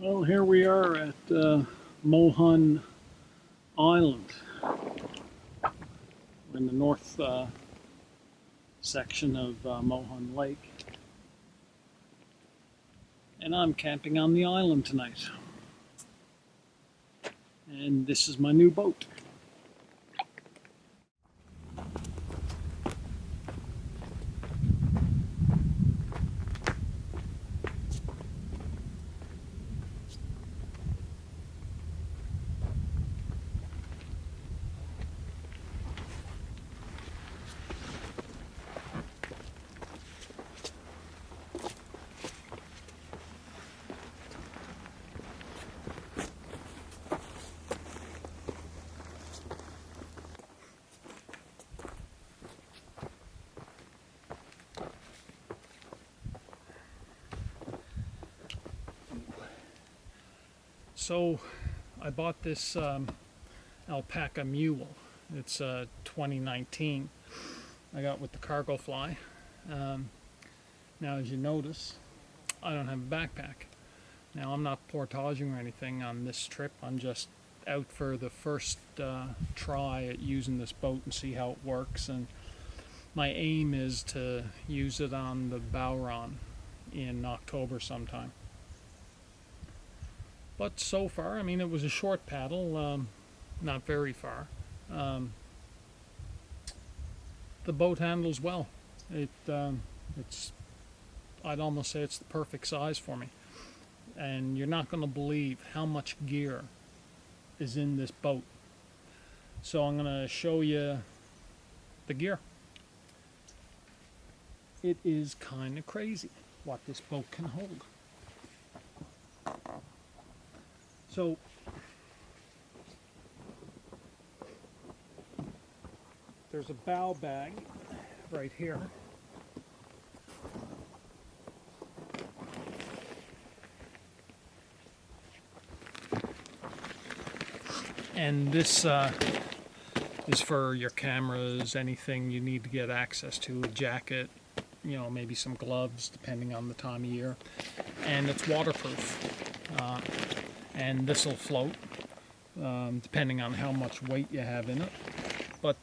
Well, here we are at Mohun Island. We're in the north section of Mohun Lake. And I'm camping on the island tonight. And this is my new boat. So I bought this Alpacka Mule. It's 2019. I got with the cargo fly. Now as you notice, I don't have a backpack. Now I'm not portaging or anything on this trip. I'm just out for the first try at using this boat and see how it works. And my aim is to use it on the Bowron in October sometime. But so far, I mean, it was a short paddle, not very far. The boat handles well. It's, I'd almost say it's the perfect size for me. And you're not going to believe how much gear is in this boat. So I'm going to show you the gear. It is kind of crazy what this boat can hold. So there's a bow bag right here. And this is for your cameras, anything you need to get access to, a jacket, you know, maybe some gloves depending on the time of year. And it's waterproof. And this will float depending on how much weight you have in it. But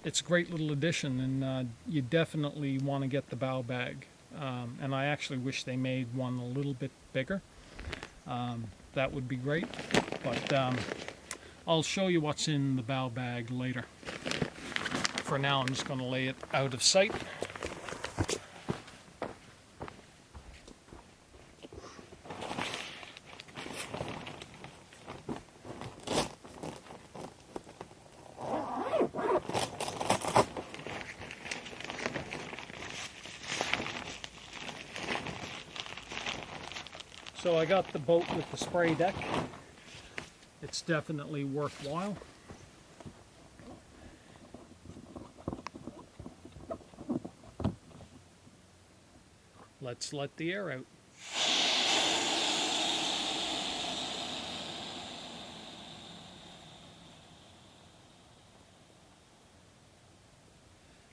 it's a great little addition, and you definitely want to get the bow bag. And I actually wish they made one a little bit bigger. That would be great. But I'll show you what's in the bow bag later. For now, I'm just going to lay it out of sight. So I got the boat with the spray deck. It's definitely worthwhile. Let's let the air out.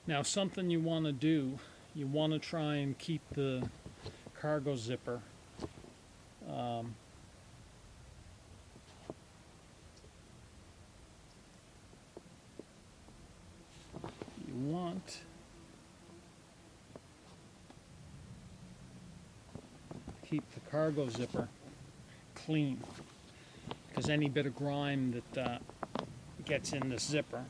Now something you want to do, you want to try and keep the cargo zipper you want to keep the cargo zipper clean, because any bit of grime that gets in this zipper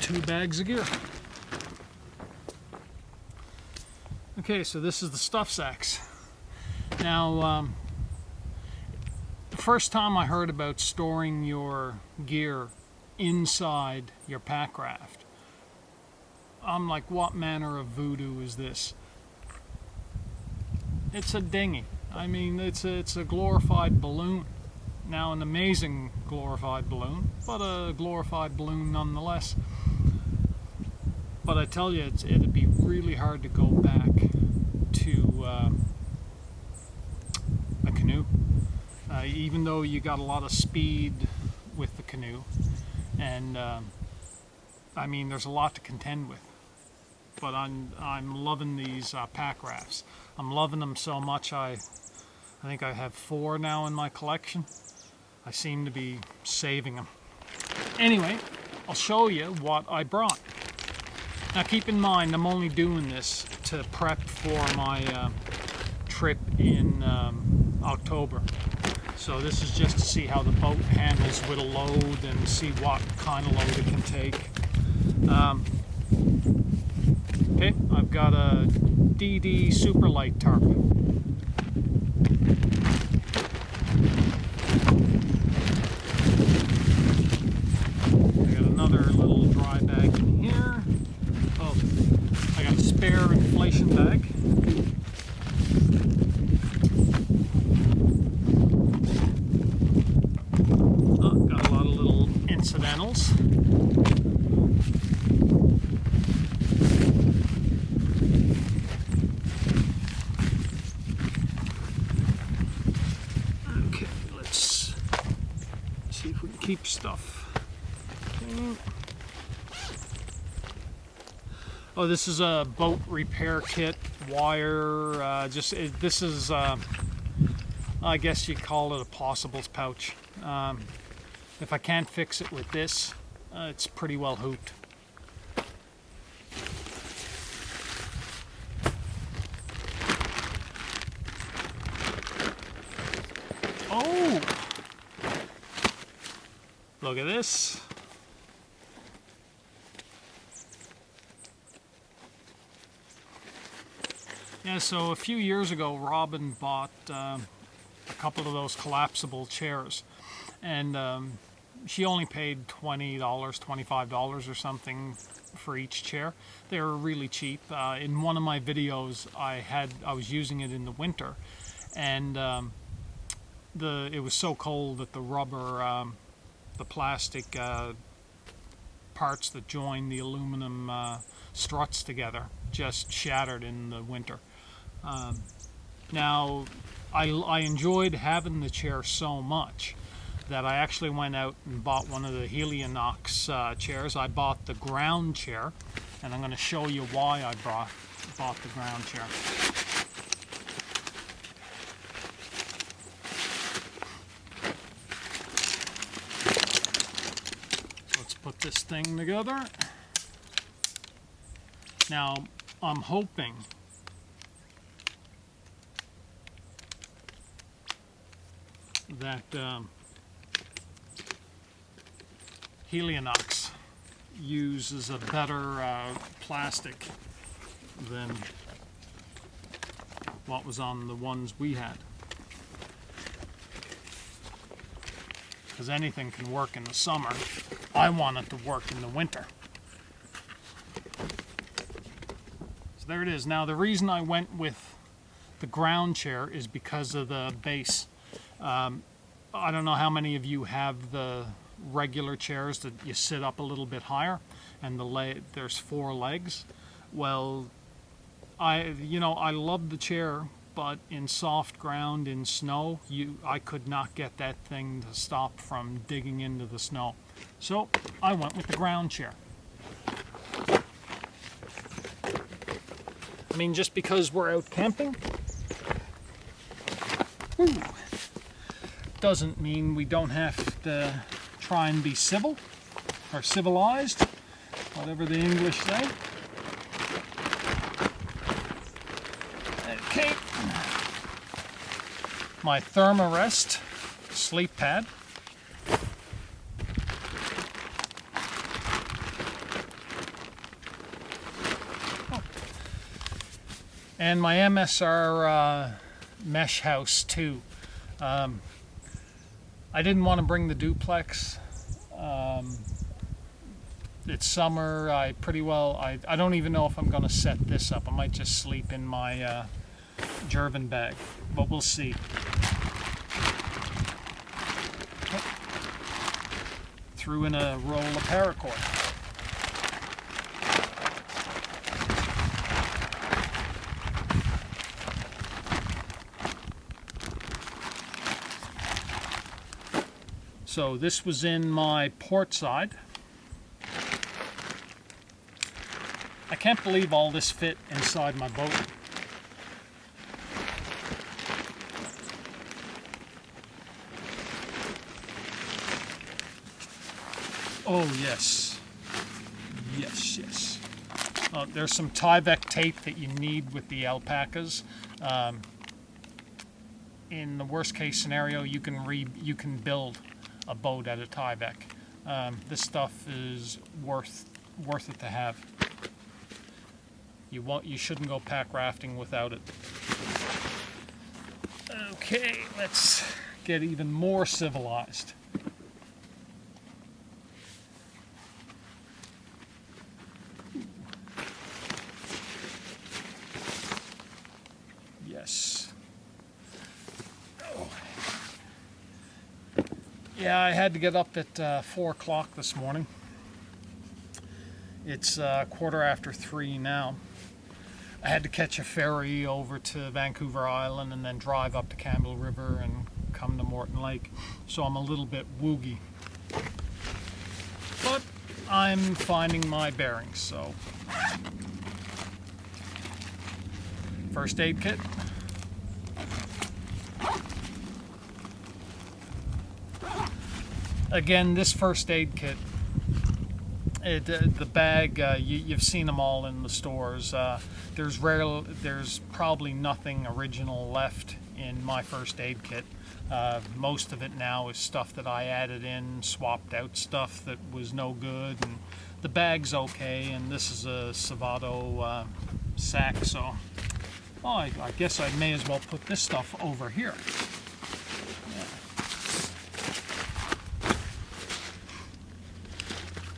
2 bags of gear. Okay, so this is the stuff sacks. Now, the first time I heard about storing your gear inside your Packraft, I'm like, what manner of voodoo is this? It's a dinghy. I mean, it's a glorified balloon. Now, an amazing glorified balloon, but a glorified balloon nonetheless. But I tell you, it'd be really hard to go back to a canoe. Even though you got a lot of speed with the canoe, and I mean, there's a lot to contend with. But I'm loving these Packrafts. I'm loving them so much. I think I have 4 now in my collection. I seem to be saving them. Anyway, I'll show you what I brought. Now keep in mind, I'm only doing this to prep for my trip in October. So this is just to see how the boat handles with a load and see what kind of load it can take. Okay, I've got a DD super light tarp. I got another little dry bag in here. Oh, I got a spare inflation bag. Oh, got a lot of little incidentals. Okay, let's see if we can keep stuff. Okay. Oh, this is a boat repair kit, wire, this is, I guess you'd call it a possibles pouch. If I can't fix it with this, it's pretty well hooped. Oh! Look at this. Yeah, so a few years ago, Robin bought a couple of those collapsible chairs, and she only paid $20, $25 or something for each chair. They were really cheap. In one of my videos, I was using it in the winter, and it was so cold that the rubber, the plastic parts that join the aluminum struts together just shattered in the winter. Now, I enjoyed having the chair so much that I actually went out and bought one of the Helionox chairs. I bought the ground chair, and I'm going to show you why I bought the ground chair. Let's put this thing together. Now, I'm hoping that Helionox uses a better plastic than what was on the ones we had. Because anything can work in the summer. I want it to work in the winter. So there it is. Now the reason I went with the ground chair is because of the base. I don't know how many of you have the regular chairs that you sit up a little bit higher and there's 4 legs. Well, I love the chair, but in soft ground, in snow, I could not get that thing to stop from digging into the snow. So I went with the ground chair. I mean, just because we're out camping, doesn't mean we don't have to try and be civil or civilized, whatever the English say. Okay, my Thermarest sleep pad. And my MSR mesh house too. I didn't want to bring the duplex. It's summer. I don't even know if I'm going to set this up. I might just sleep in my Jervin bag, but we'll see. Threw in a roll of paracord. So this was in my port side. I can't believe all this fit inside my boat. Oh yes, yes. There's some Tyvek tape that you need with the alpacas. In the worst case scenario, you can build a boat out of Tyvek. This stuff is worth it to have. You shouldn't go pack rafting without it. Okay, let's get even more civilized. Yes. Oh. Yeah, I had to get up at 4 o'clock this morning. It's 3:15 now. I had to catch a ferry over to Vancouver Island and then drive up to Campbell River and come to Morton Lake. So I'm a little bit woogie. But I'm finding my bearings, so. First aid kit. Again, this first aid kit, the bag, you've seen them all in the stores. There's probably nothing original left in my first aid kit. Most of it now is stuff that I added in, swapped out stuff that was no good, and the bag's okay, and this is a Savato sack, so I guess I may as well put this stuff over here.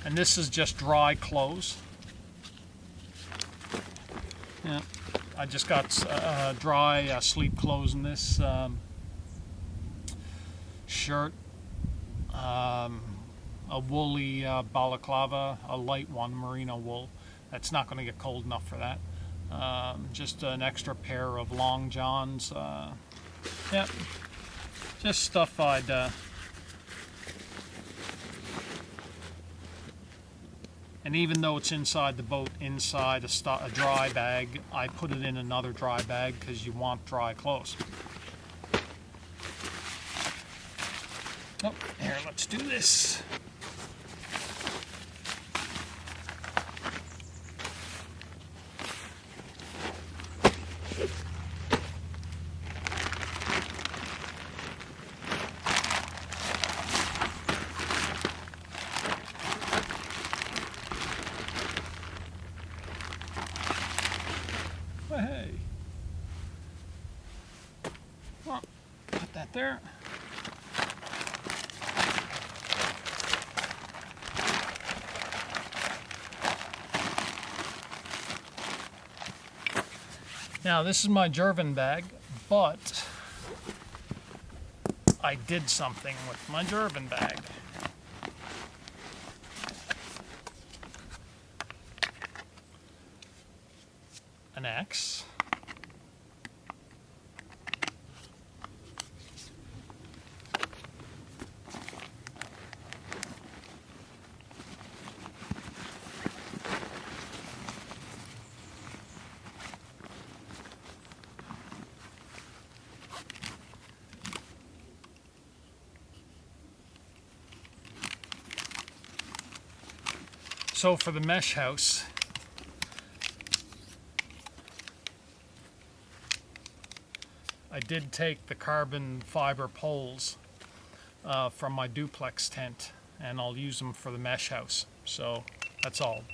And this is just dry clothes. Yeah, I just got dry sleep clothes in this. Shirt, a woolly balaclava, a light one, merino wool. That's not going to get cold enough for that. Just an extra pair of long johns. Yeah, just stuff I'd... And even though it's inside the boat, inside a dry bag, I put it in another dry bag because you want dry clothes. Oh, here, let's do this. Hey. Well, put that there. Now this is my Jervin bag, but I did something with my Jervin bag. An axe. So for the mesh house, I did take the carbon fiber poles from my duplex tent, and I'll use them for the mesh house. So that's all.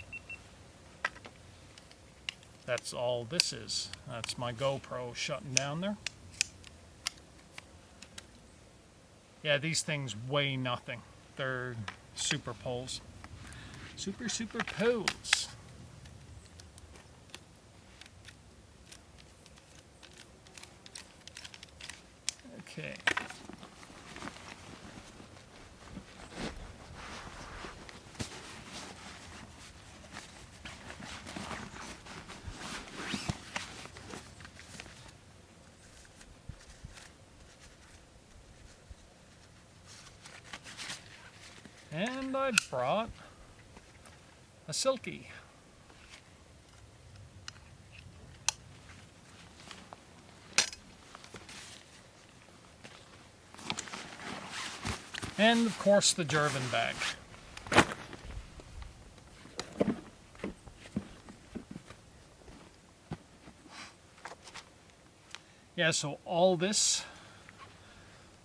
That's all this is. That's my GoPro shutting down there. Yeah, these things weigh nothing. They're super poles. Super poles. Okay. And I brought a silky. And of course the German bag. Yeah, so all this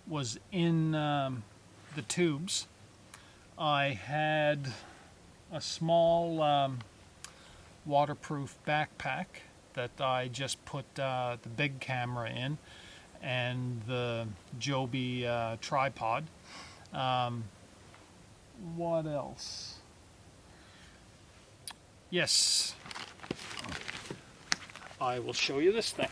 was in the tubes. I had a small waterproof backpack that I just put the big camera in and the Joby tripod. What else? Yes, I will show you this thing.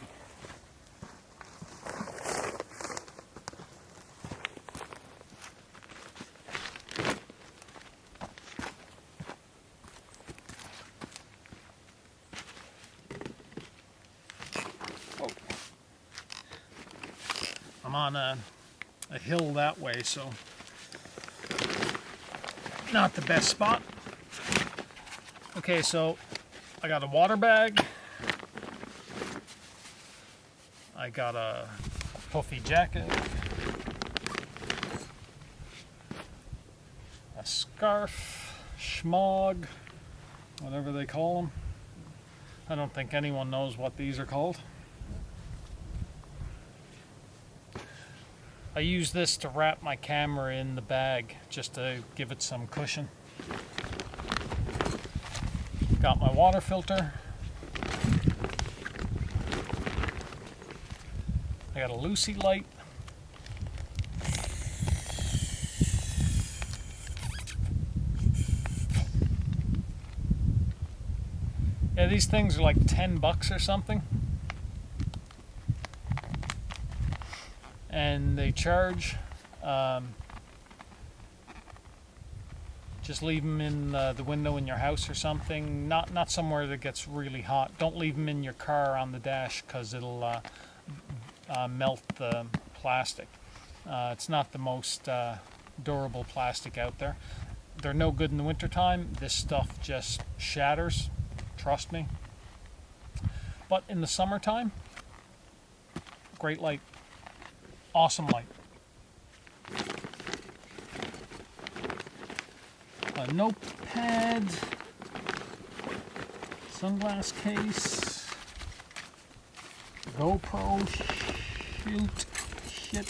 I'm on a hill that way, so not the best spot. Okay, so I got a water bag. I got a puffy jacket. A scarf, schmog, whatever they call them. I don't think anyone knows what these are called. I use this to wrap my camera in the bag just to give it some cushion. Got my water filter. I got a Lucy light. Yeah, these things are like $10 or something. And they charge. Just leave them in the window in your house or something. Not somewhere that gets really hot. Don't leave them in your car on the dash because it'll melt the plastic. It's not the most durable plastic out there. They're no good in the wintertime. This stuff just shatters. Trust me. But in the summertime, great light. Awesome light. A notepad, sunglass case, GoPro shit,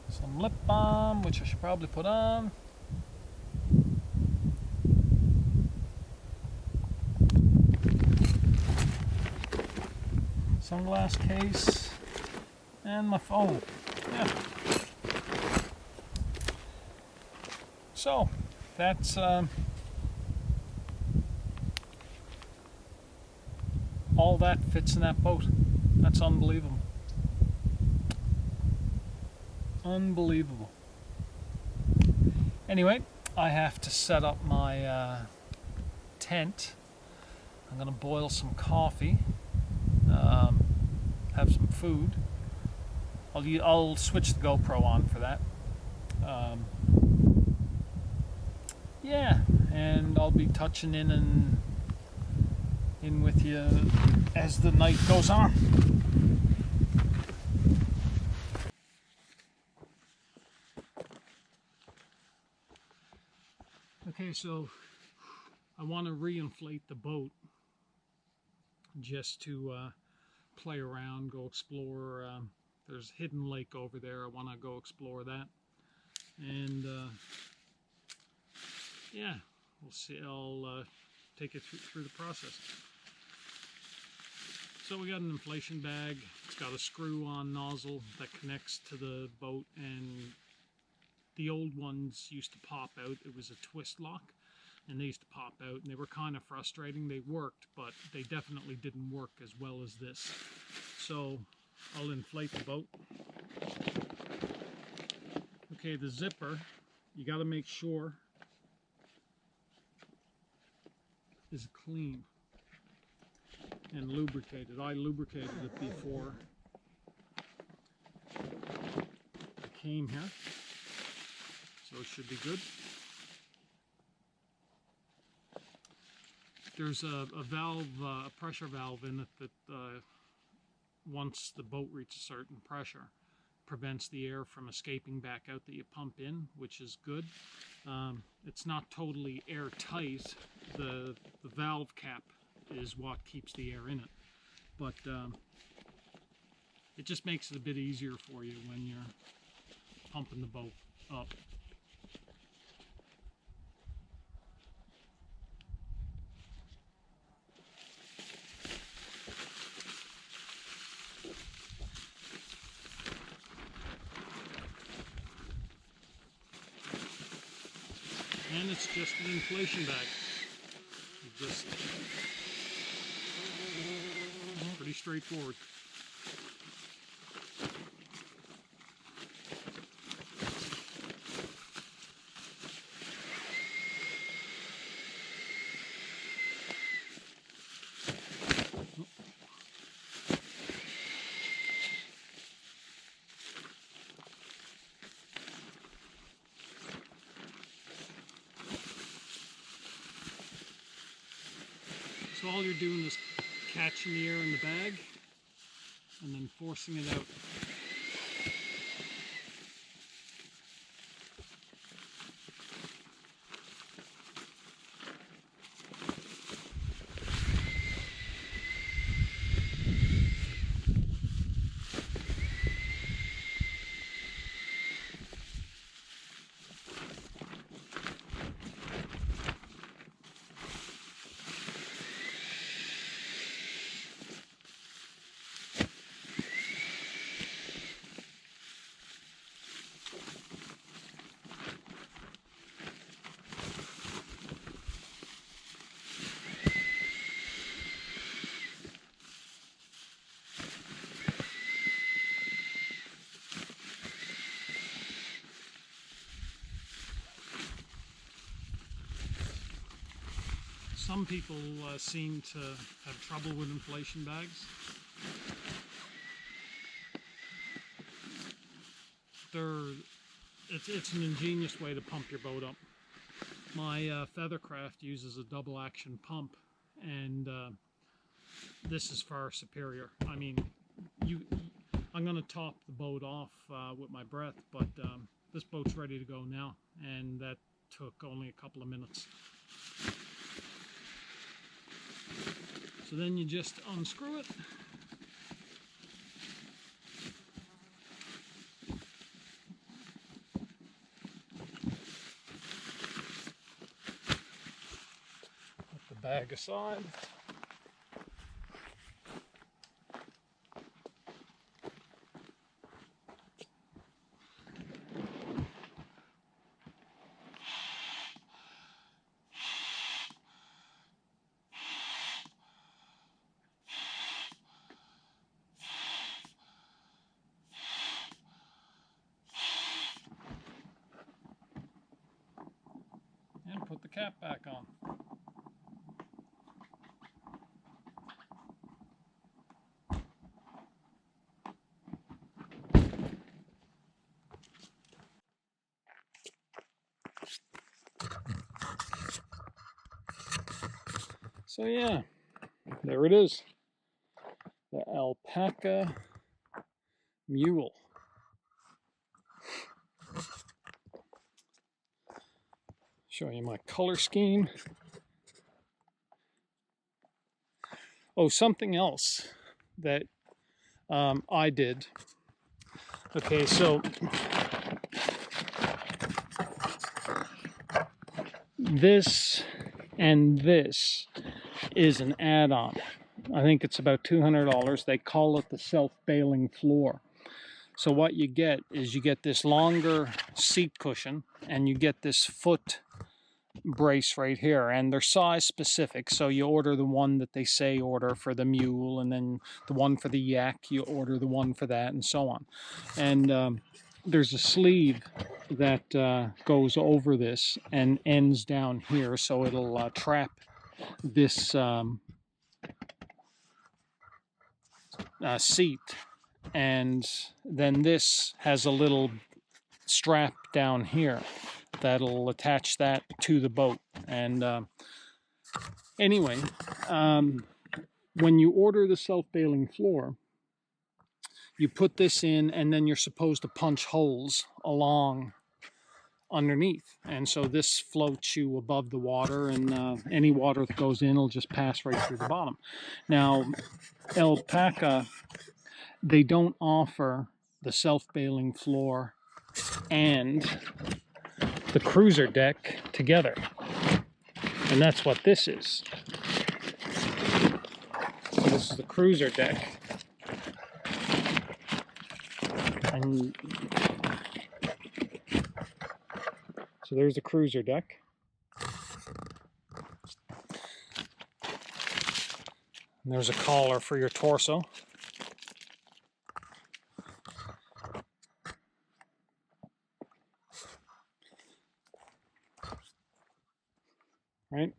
some lip balm, which I should probably put on. Sunglass case, and my phone. Yeah. So, that's all that fits in that boat. That's unbelievable. Unbelievable. Anyway, I have to set up my tent. I'm gonna boil some coffee. Have some food. I'll switch the GoPro on for that. Yeah, and I'll be touching in with you as the night goes on. Okay, so I want to reinflate the boat just to play around, go explore. There's a hidden lake over there. I want to go explore that. And yeah, we'll see. I'll take you through the process. So we got an inflation bag. It's got a screw-on nozzle that connects to the boat, and the old ones used to pop out. It was a twist lock, and they used to pop out, and they were kind of frustrating. They worked, but they definitely didn't work as well as this. So I'll inflate the boat. Okay, the zipper, you got to make sure is clean and lubricated. I lubricated it before I came here, so it should be good. There's a valve, a pressure valve in it that once the boat reaches a certain pressure, prevents the air from escaping back out that you pump in, which is good. It's not totally airtight. The valve cap is what keeps the air in it, but it just makes it a bit easier for you when you're pumping the boat up. And it's just an inflation bag. Pretty straightforward. So all you're doing is catching the air in the bag and then forcing it out. Some people seem to have trouble with inflation bags. It's an ingenious way to pump your boat up. My Feathercraft uses a double action pump, and this is far superior. I mean, I'm going to top the boat off with my breath, but this boat's ready to go now, and that took only a couple of minutes. So then you just unscrew it. Put the bag aside. And put the cap back on. So yeah, there it is. The Alpacka Mule. Show you my color scheme. Oh, something else that I did. Okay, so This and this is an add-on. I think it's about $200. They call it the self-bailing floor. So what you get is you get this longer seat cushion, and you get this foot brace right here, and they're size specific. So you order the one that they say order for the mule, and then the one for the yak, you order the one for that, and so on. And there's a sleeve that goes over this and ends down here, so it'll trap this seat. And then this has a little strap down here that'll attach that to the boat. And anyway, when you order the self-bailing floor, you put this in, and then you're supposed to punch holes along underneath, and so this floats you above the water, and any water that goes in will just pass right through the bottom. Now, Alpacka, they don't offer the self-bailing floor and the cruiser deck together, and that's what this is. So this is the cruiser deck, and so there's the cruiser deck. And there's a collar for your torso. Right?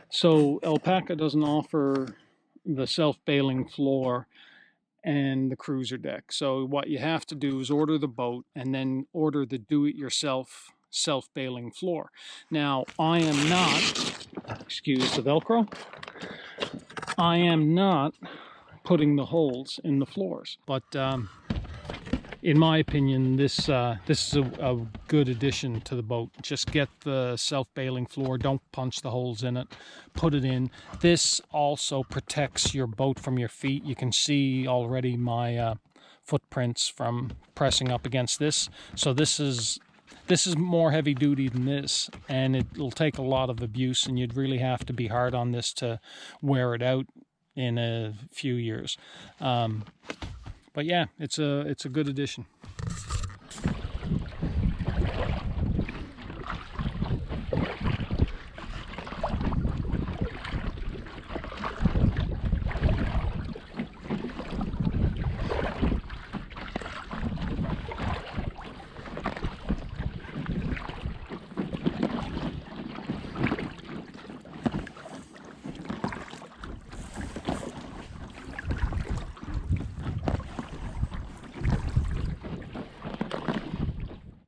So Alpacka doesn't offer the self-bailing floor and the cruiser deck. So what you have to do is order the boat and then order the do-it-yourself self-bailing floor. Now, I am not, excuse the Velcro, I am not putting the holes in the floors, but in my opinion, this is a good addition to the boat. Just get the self-bailing floor, don't punch the holes in it, put it in. This also protects your boat from your feet. You can see already my footprints from pressing up against this. So this is more heavy duty than this, and it'll take a lot of abuse, and you'd really have to be hard on this to wear it out in a few years. But yeah, it's a good addition.